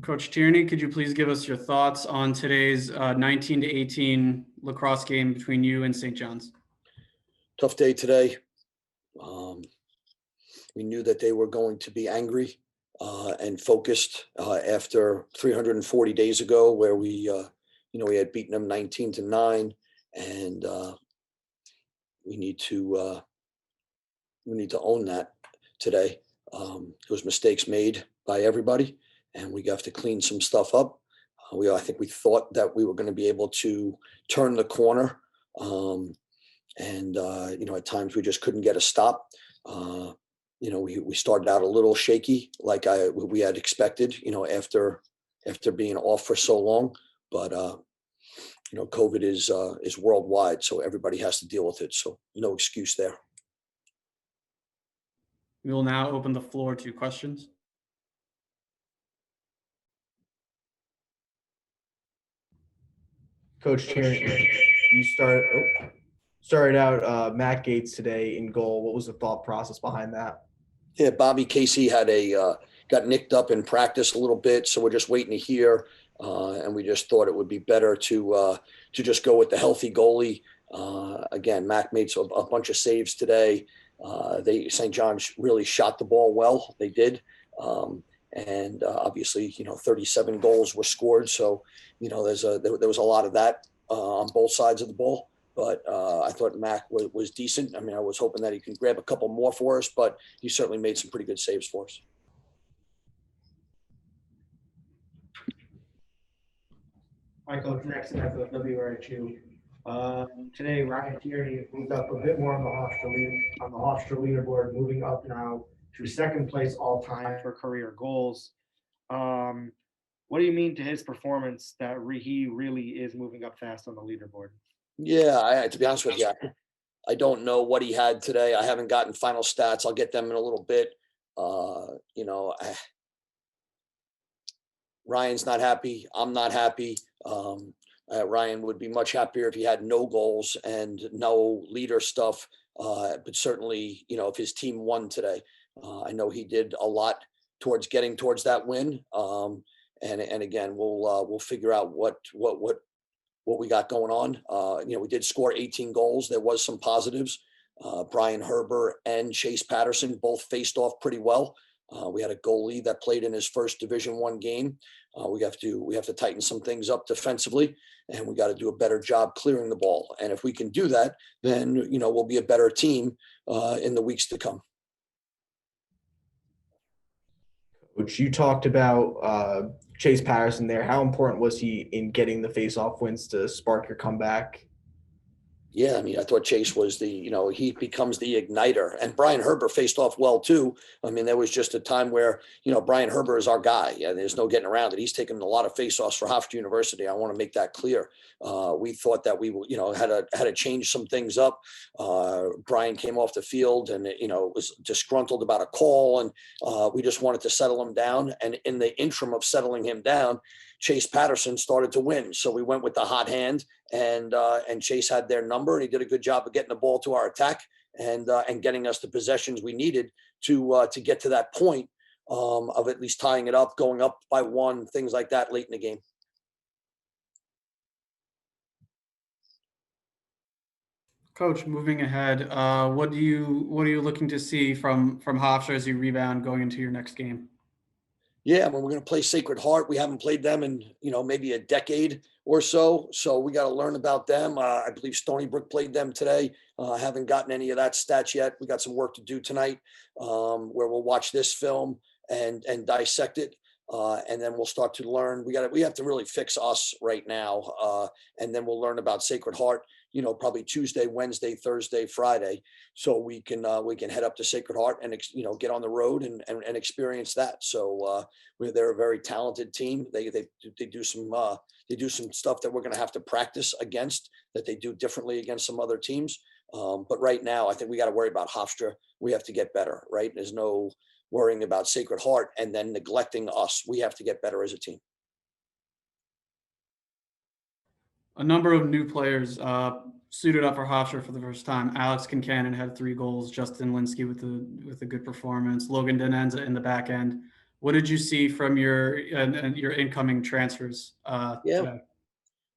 Coach Tierney, could you please give us your thoughts on today's 19-18 lacrosse game between you and St. John's? Tough day today. We knew that they were going to be angry and focused after 340 days ago, where we had beaten them 19-9, and we need to own that today. There was mistakes made by everybody, and we have to clean some stuff up. I think we thought that we were going to be able to turn the corner, and at times we just couldn't get a stop. We started out a little shaky, like we had expected, after being off for so long. But COVID is worldwide, so everybody has to deal with it. So no excuse there. We will now open the floor to questions. Coach Tierney, you started out Matt Gates today in goal. What was the thought process behind that? Yeah, Bobby Casey got nicked up in practice a little bit, so we're just waiting to hear. And we just thought it would be better to just go with the healthy goalie. Again, Mac made a bunch of saves today. St. John's really shot the ball well. They did. And obviously, 37 goals were scored. So, there was a lot of that on both sides of the ball. But I thought Mac was decent. I mean, I was hoping that he could grab a couple more for us, but he certainly made some pretty good saves for us. Hi, Coach. Next up with WRHU. Today, Ryan Tierney moved up a bit more on the Hofstra leaderboard, moving up now to second place all time for career goals. What do you mean to his performance that he really is moving up fast on the leaderboard? Yeah, to be honest with you, I don't know what he had today. I haven't gotten final stats. I'll get them in a little bit. Ryan's not happy. I'm not happy. Ryan would be much happier if he had no goals and no leader stuff. But certainly, if his team won today, I know he did a lot towards getting towards that win. And again, we'll figure out what we got going on. We did score 18 goals. There was some positives. Brian Herber and Chase Patterson both faced off pretty well. We had a goalie that played in his first Division I game. We have to tighten some things up defensively, and we got to do a better job clearing the ball. And if we can do that, then we'll be a better team in the weeks to come. Coach, you talked about Chase Patterson there. How important was he in getting the face-off wins to spark your comeback? Yeah, I mean, I thought Chase was he becomes the igniter. And Brian Herber faced off well, too. I mean, there was just a time where, Brian Herber is our guy. Yeah, there's no getting around it. He's taken a lot of face-offs for Hofstra University. I want to make that clear. We thought that we, had to change some things up. Brian came off the field and, was disgruntled about a call. And we just wanted to settle him down. And in the interim of settling him down, Chase Patterson started to win. So we went with the hot hand, and Chase had their number, and he did a good job of getting the ball to our attack and getting us the possessions we needed to get to that point of at least tying it up, going up by one, things like that late in the game. Coach, moving ahead, what are you looking to see from Hofstra as you rebound going into your next game? Yeah, we're going to play Sacred Heart. We haven't played them in, maybe a decade or so. So we got to learn about them. I believe Stony Brook played them today. I haven't gotten any of that stats yet. We got some work to do tonight where we'll watch this film and dissect it. And then we'll start to learn. We have to really fix us right now. And then we'll learn about Sacred Heart, probably Tuesday, Wednesday, Thursday, Friday. So we can head up to Sacred Heart and, get on the road and experience that. So they're a very talented team. They do some stuff that we're going to have to practice against that they do differently against some other teams. But right now, I think we got to worry about Hofstra. We have to get better, right? There's no worrying about Sacred Heart and then neglecting us. We have to get better as a team. A number of new players suited up for Hofstra for the first time. Alex Kincannon had 3 goals. Justin Linsky with a good performance. Logan Denenza in the back end. what did you see from your and your incoming transfers Yeah. today?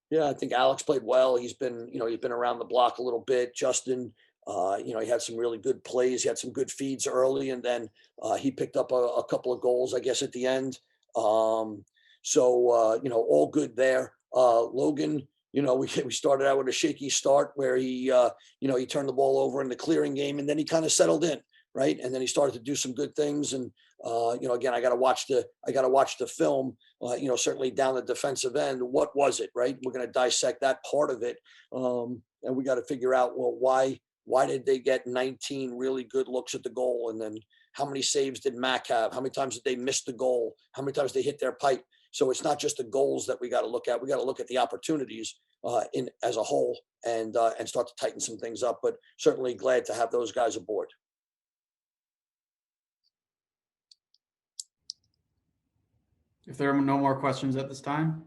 Yeah, I think Alex played well. He's been, he's been around the block a little bit. Justin, he had some really good plays. He had some good feeds early, and then he picked up a couple of goals, I guess, at the end. All good there. Logan, we started out with a shaky start where he turned the ball over in the clearing game, and then he kind of settled in, right? And then he started to do some good things. And again, I got to watch the film. Certainly down the defensive end, what was it, right? We're going to dissect that part of it, and we got to figure out, well, why did they get 19 really good looks at the goal, and then how many saves did Mac have? How many times did they miss the goal? How many times they hit their pipe? So it's not just the goals that we got to look at. We got to look at the opportunities in as a whole, and start to tighten some things up. But certainly glad to have those guys aboard. If there are no more questions at this time,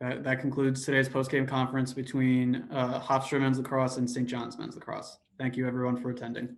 that concludes today's post-game conference between Hofstra men's lacrosse and St. John's men's lacrosse. Thank you, everyone, for attending.